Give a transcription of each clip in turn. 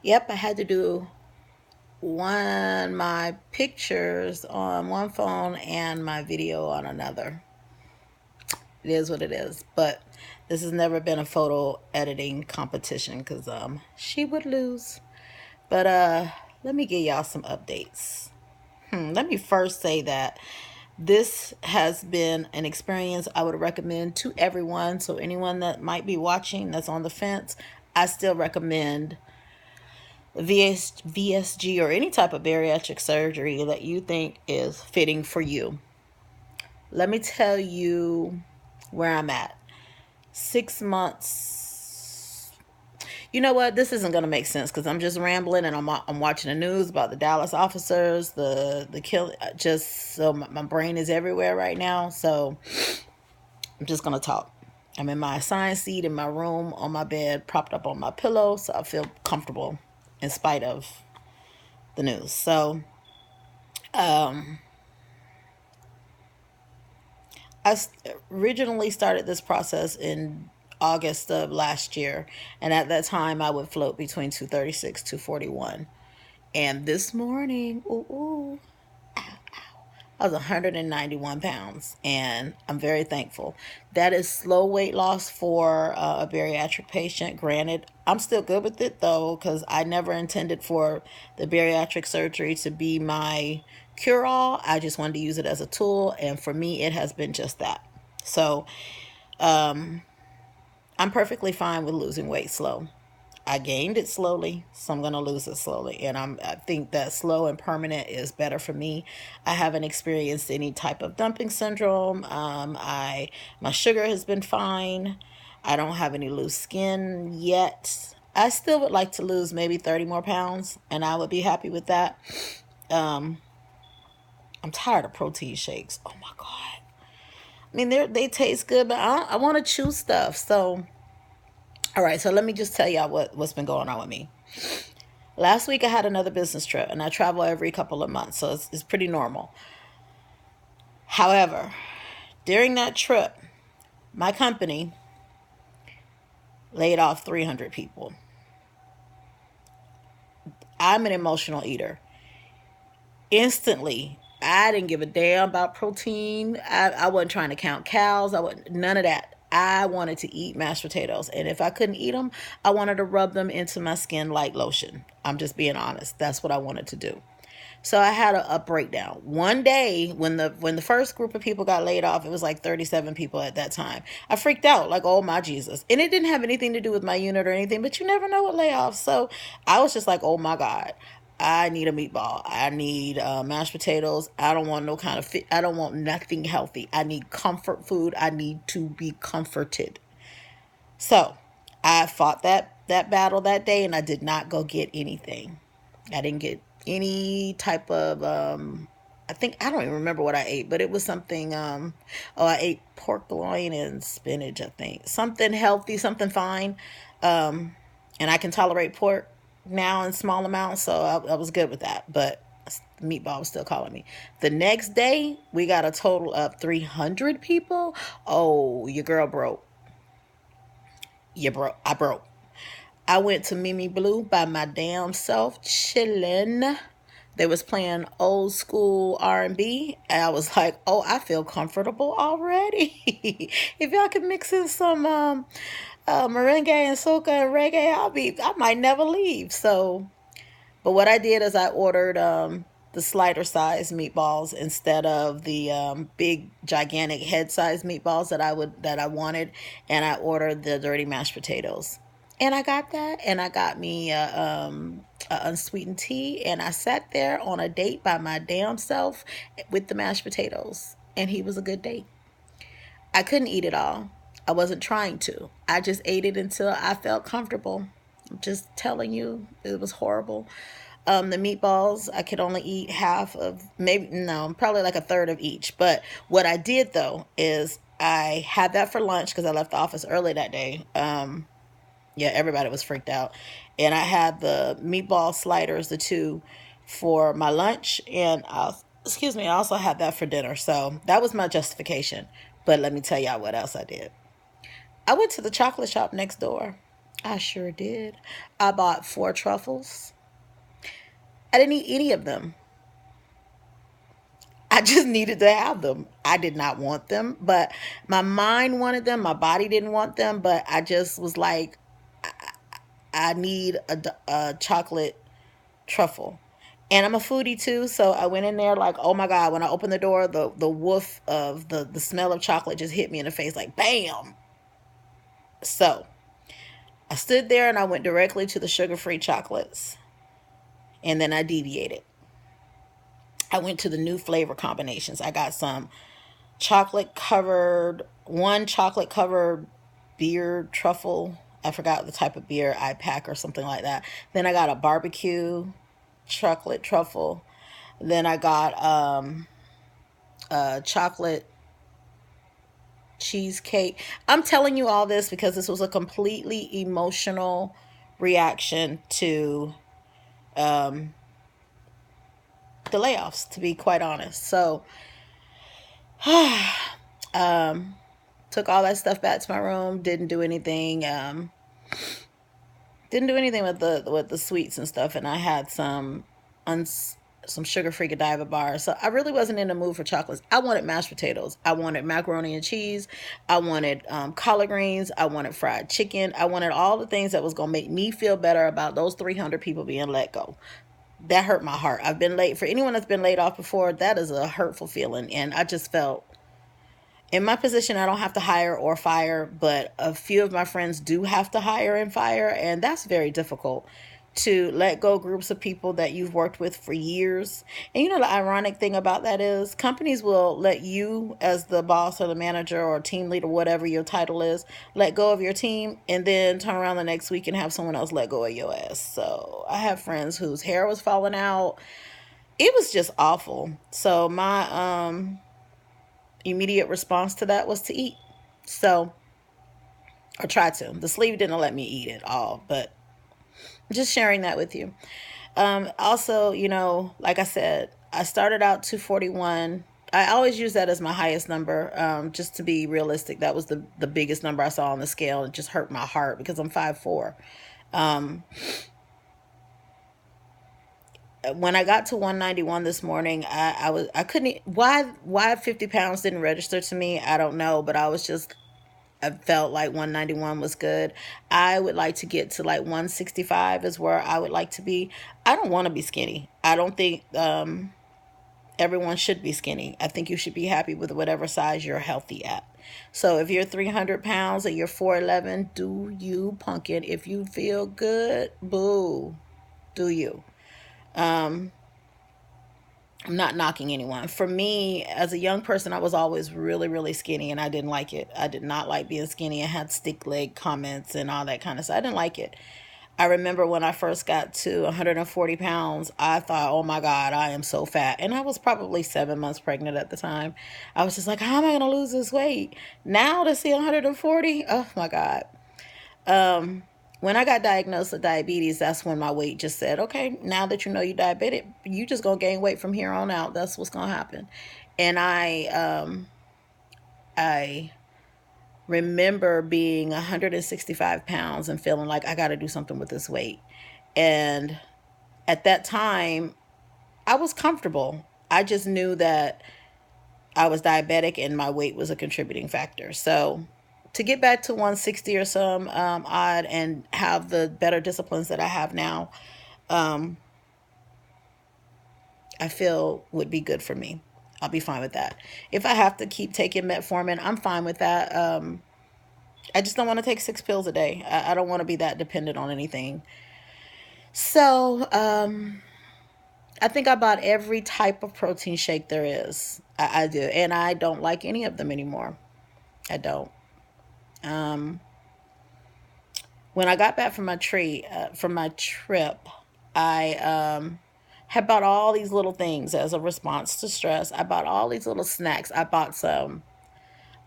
Yep, I had to do my pictures on one phone and my video on another. It is what it is. But this has never been a photo editing competition because she would lose. But let me give y'all some updates. Let me first say that this has been an experience I would recommend to everyone. So anyone that might be watching that's on the fence, I still recommend VSG or any type of bariatric surgery that you think is fitting for you. Let me tell you where I'm at. 6 months. You know what? This isn't going to make sense because I'm just rambling and I'm watching the news about the Dallas officers, the kill. Just so my brain is everywhere right now. So I'm just going to talk. I'm in my assigned seat in my room on my bed, propped up on my pillow, so I feel comfortable in spite of the news. So I originally started this process in August of last year, and at that time I would float between 236, 241. And this morning, I was 191 pounds, and I'm very thankful. That is slow weight loss for a bariatric patient. Granted, I'm still good with it though, because I never intended for the bariatric surgery to be my cure all. I just wanted to use it as a tool, and for me, it has been just that. So I'm perfectly fine with losing weight slow. I gained it slowly, so I'm going to lose it slowly. And I think that slow and permanent is better for me. I haven't experienced any type of dumping syndrome. My sugar has been fine. I don't have any loose skin yet. I still would like to lose maybe 30 more pounds, and I would be happy with that. I'm tired of protein shakes. Oh my God. I mean, they taste good, but I want to chew stuff. So, all right, so let me just tell y'all what's been going on with me. Last week I had another business trip, and I travel every couple of months, so it's pretty normal. However, during that trip, my company laid off 300 people. I'm an emotional eater. Instantly, I didn't give a damn about protein. I wasn't trying to count cows. I wasn't none of that. I wanted to eat mashed potatoes, and if I couldn't eat them, I wanted to rub them into my skin like lotion. I'm just being honest. That's what I wanted to do. So I had a breakdown. One day when the first group of people got laid off, it was like 37 people at that time. I freaked out, like, oh my Jesus. And it didn't have anything to do with my unit or anything, but you never know with layoffs. So I was just like, oh my God. I need a meatball. I need mashed potatoes. I don't want no kind of fit. I don't want nothing healthy. I need comfort food. I need to be comforted. So I fought that battle that day, and I did not go get anything. I didn't get any type of I think I don't even remember what I ate, but it was something I ate pork loin and spinach, I think. Something healthy, something fine. And I can tolerate pork now in small amounts, so I was good with that. But the meatball was still calling me. The next day, we got a total of 300 people. Oh, your girl broke. You broke. I broke. I went to Mimi Blue by my damn self, chillin'. They was playing old school R&B, and I was like, "Oh, I feel comfortable already." If y'all can mix in some merengue and soca and reggae, I might never leave. So, but what I did is I ordered the slider size meatballs instead of the big gigantic head size meatballs that I wanted, and I ordered the dirty mashed potatoes. And I got that, and I got me a unsweetened tea, and I sat there on a date by my damn self with the mashed potatoes, and he was a good date. I couldn't eat it all. I wasn't trying to. I just ate it until I felt comfortable. I'm just telling you, it was horrible. The meatballs, I could only eat half of, maybe, no, probably like a third of each. But what I did though is I had that for lunch because I left the office early that day. Yeah, everybody was freaked out. And I had the meatball sliders, the two, for my lunch. And excuse me, I also had that for dinner. So that was my justification. But let me tell y'all what else I did. I went to the chocolate shop next door. I sure did. I bought 4 truffles. I didn't eat any of them. I just needed to have them. I did not want them, but my mind wanted them. My body didn't want them, but I just was like, I need a chocolate truffle. And I'm a foodie too, so I went in there like, oh my God, when I opened the door, the woof of the smell of chocolate just hit me in the face like bam. So I stood there and I went directly to the sugar-free chocolates. And then I deviated. I went to the new flavor combinations. I got some one chocolate covered beer truffle. I forgot the type of beer I pack or something like that. Then I got a barbecue chocolate truffle. Then I got a chocolate cheesecake. I'm telling you all this because this was a completely emotional reaction to the layoffs, to be quite honest. So took all that stuff back to my room. Didn't do anything. Didn't do anything with the sweets and stuff. And I had some sugar-free Godiva bars. So I really wasn't in the mood for chocolates. I wanted mashed potatoes. I wanted macaroni and cheese. I wanted collard greens. I wanted fried chicken. I wanted all the things that was going to make me feel better about those 300 people being let go. That hurt my heart. I've been late. For anyone that's been laid off before, that is a hurtful feeling. And I just felt in my position, I don't have to hire or fire, but a few of my friends do have to hire and fire, and that's very difficult to let go groups of people that you've worked with for years. And you know, the ironic thing about that is companies will let you, as the boss or the manager or team leader, whatever your title is, let go of your team and then turn around the next week and have someone else let go of your ass. So I have friends whose hair was falling out. It was just awful. So my immediate response to that was to eat. So, or try to. The sleeve didn't let me eat it all, but just sharing that with you. Also, you know, like I said, I started out 241. I always use that as my highest number, just to be realistic. That was the biggest number I saw on the scale. It just hurt my heart because I'm 5'4". When I got to 191 this morning, I couldn't, why 50 pounds didn't register to me, I don't know, but I felt like 191 was good. I would like to get to like 165 is where I would like to be. I don't want to be skinny. I don't think everyone should be skinny. I think you should be happy with whatever size you're healthy at. So if you're 300 pounds and you're 4'11", do you, pumpkin. If you feel good, boo, do you. I'm not knocking anyone. For me, as a young person, I was always really, really skinny, and I didn't like it. I did not like being skinny. I had stick leg comments and all that kind of stuff. I didn't like it. I remember when I first got to 140 pounds, I thought, oh my God, I am so fat. And I was probably 7 months pregnant at the time. I was just like, how am I going to lose this weight? Now to see 140, oh my God. When I got diagnosed with diabetes, that's when my weight just said, okay, now that you know you're diabetic, you just gonna gain weight from here on out. That's what's gonna happen. And I remember being 165 pounds and feeling like I got to do something with this weight. And at that time, I was comfortable. I just knew that I was diabetic and my weight was a contributing factor. So to get back to 160 or some odd and have the better disciplines that I have now, I feel would be good for me. I'll be fine with that. If I have to keep taking metformin, I'm fine with that. I just don't want to take 6 pills a day. I don't want to be that dependent on anything. So I think I bought every type of protein shake there is. I do. And I don't like any of them anymore. I don't. When I got back from my trip, I had bought all these little things as a response to stress. I bought all these little snacks. I bought some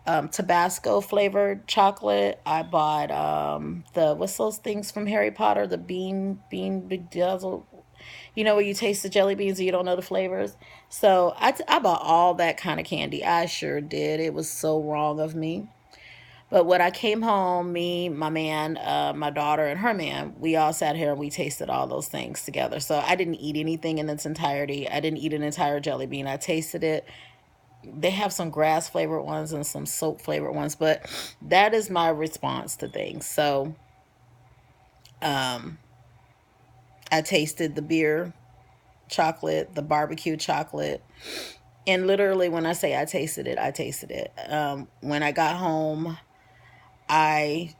Tabasco flavored chocolate. I bought the what's those things from Harry Potter, the bean bedazzled. You know where you taste the jelly beans and you don't know the flavors. So I bought all that kind of candy. I sure did. It was so wrong of me. But when I came home, me, my man, my daughter, and her man, we all sat here and we tasted all those things together. So I didn't eat anything in its entirety. I didn't eat an entire jelly bean. I tasted it. They have some grass flavored ones and some soap flavored ones, but that is my response to things. So I tasted the beer chocolate, the barbecue chocolate. And literally, when I say I tasted it, I tasted it. When I got home, I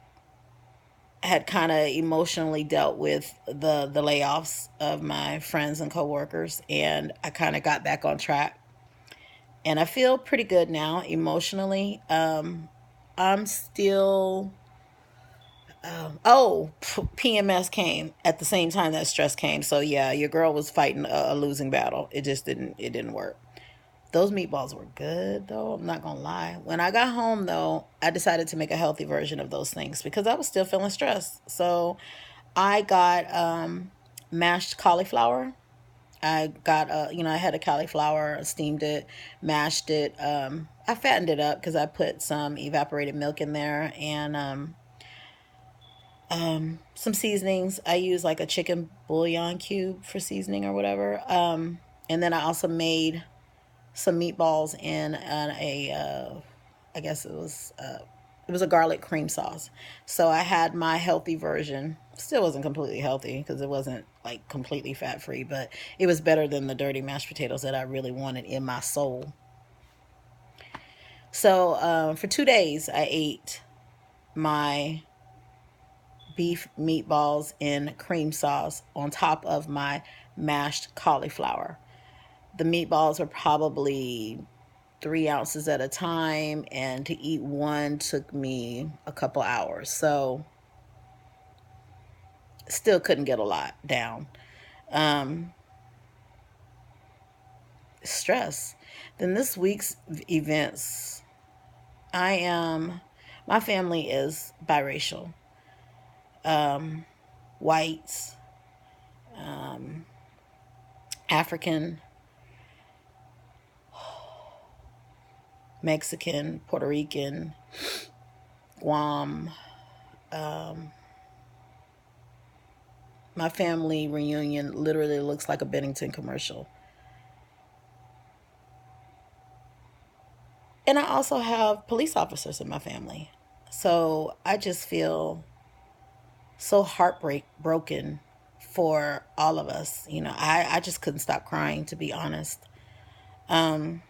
had kind of emotionally dealt with the layoffs of my friends and coworkers, and I kind of got back on track. And I feel pretty good now emotionally. I'm still. Oh, PMS came at the same time that stress came. So yeah, your girl was fighting a losing battle. It just didn't. It didn't work. Those meatballs were good though. I'm not gonna lie. When I got home though, I decided to make a healthy version of those things because I was still feeling stressed. So I got mashed cauliflower. I got I had a cauliflower, steamed it, mashed it. I fattened it up because I put some evaporated milk in there and some seasonings. I use like a chicken bouillon cube for seasoning or whatever. And then I also made some meatballs in I guess it was a garlic cream sauce. So I had my healthy version. Still wasn't completely healthy because it wasn't like completely fat free, but it was better than the dirty mashed potatoes that I really wanted in my soul. So for 2 days, I ate my beef meatballs in cream sauce on top of my mashed cauliflower. The meatballs were probably 3 ounces at a time, and to eat one took me a couple hours. So still couldn't get a lot down. Um, Stress. Then this week's events, I am, my family is biracial, whites, African, Mexican, Puerto Rican, Guam. My family reunion literally looks like a Bennington commercial. And I also have police officers in my family. So I just feel so broken for all of us. I just couldn't stop crying, to be honest. Um,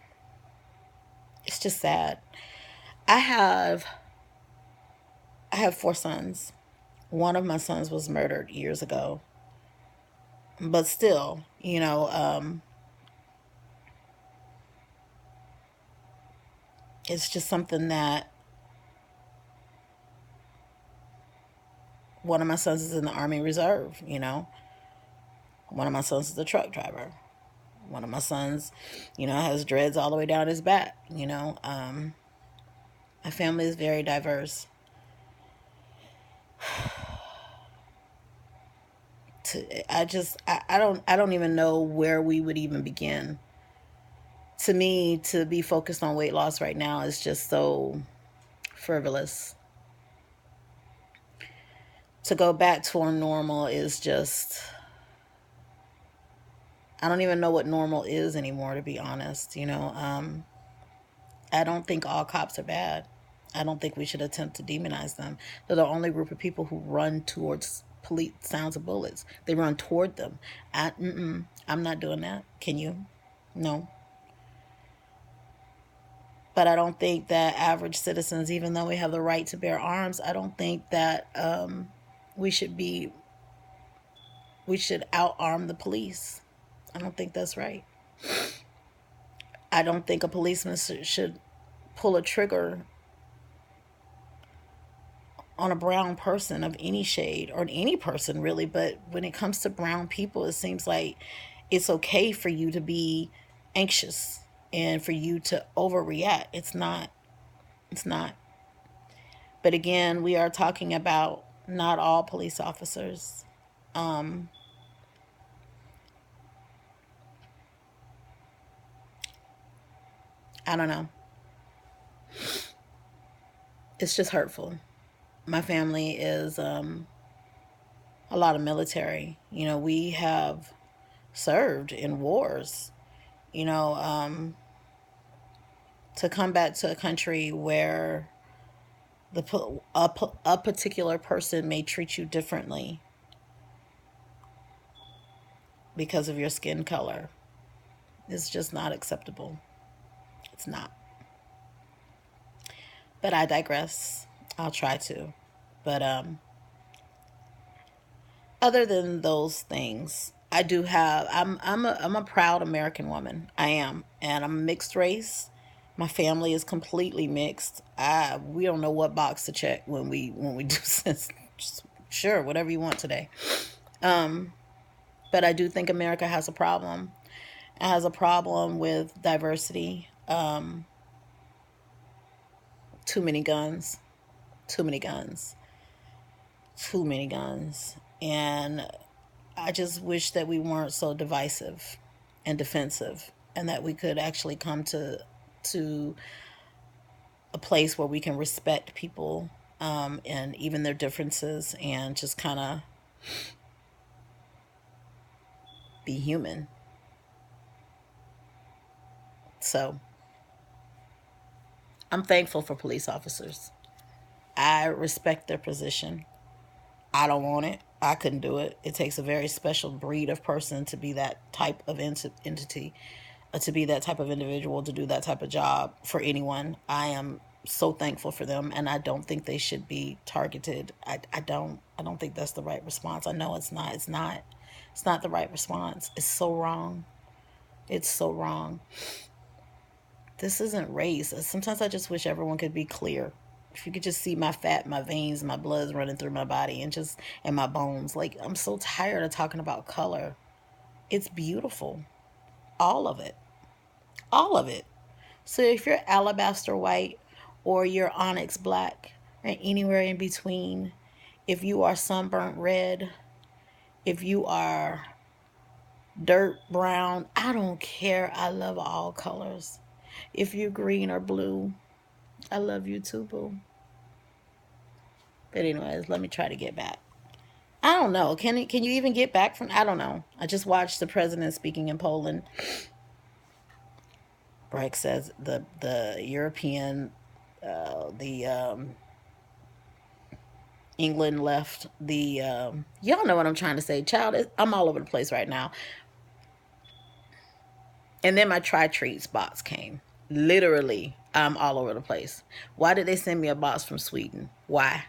it's just sad. I have I have 4 sons. One of my sons was murdered years ago. But still, it's just something that one of my sons is in the Army Reserve. One of my sons is a truck driver. One of my sons, has dreads all the way down his back. My family is very diverse. I don't even know where we would even begin. To me, to be focused on weight loss right now is just so frivolous. To go back to our normal is just, I don't even know what normal is anymore, to be honest. I don't think all cops are bad. I don't think we should attempt to demonize them. They're the only group of people who run towards police sounds of bullets. They run toward them. I'm not doing that. Can you? No. But I don't think that average citizens, even though we have the right to bear arms, I don't think that we should be we should outarm the police. I don't think that's right. I don't think a policeman should pull a trigger on a brown person of any shade, or any person really. But when it comes to brown people, it seems like it's okay for you to be anxious and for you to overreact. It's not. It's not. But again, we are talking about not all police officers. Um, I don't know. It's just hurtful. My family is a lot of military. You know, we have served in wars. You know, to come back to a country where a particular person may treat you differently because of your skin color is just not acceptable. It's not. But I digress. I'll try to. But other than those things, I do have. I'm a proud American woman. I am, and I'm a mixed race. My family is completely mixed. We don't know what box to check when we do this. Just, sure, whatever you want today. But I do think America has a problem. It has a problem with diversity. Too many guns. Too many guns. Too many guns. And I just wish that we weren't so divisive and defensive, and that we could actually come to a place where we can respect people, and even their differences, and just kind of be human. So I'm thankful for police officers. I respect their position. I don't want it. I couldn't do it. It takes a very special breed of person to be that type of entity, to be that type of individual, to do that type of job for anyone. I am so thankful for them, and I don't think they should be targeted. I don't think that's the right response. I know it's not. It's not. It's not the right response. It's so wrong. It's so wrong. This isn't race. Sometimes I just wish everyone could be clear. If you could just see my fat, my veins, my blood's running through my body, and my bones. Like, I'm so tired of talking about color. It's beautiful. All of it. All of it. So if you're alabaster white, or you're onyx black, or anywhere in between, if you are sunburnt red, if you are dirt brown, I don't care. I love all colors. If you're green or blue, I love you too, boo. But anyways, let me try to get back. I don't know. Can you even get back from? I don't know. I just watched the president speaking in Poland. Breck says the European, the England left the. Y'all know what I'm trying to say, child. I'm all over the place right now. And then my try treats box came. Literally, I'm all over the place. Why did they send me a box from Sweden? Why?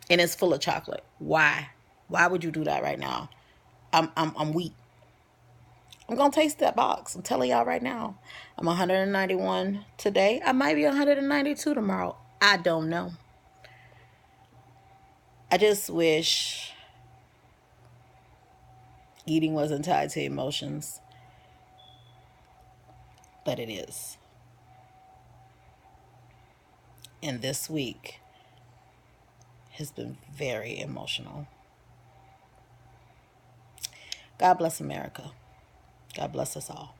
And it's full of chocolate. Why? Why would you do that right now? I'm weak. I'm gonna taste that box. I'm telling y'all right now. I'm 191 today. I might be 192 tomorrow. I don't know. I just wish eating wasn't tied to emotions, but it is. And this week has been very emotional. God bless America. God bless us all.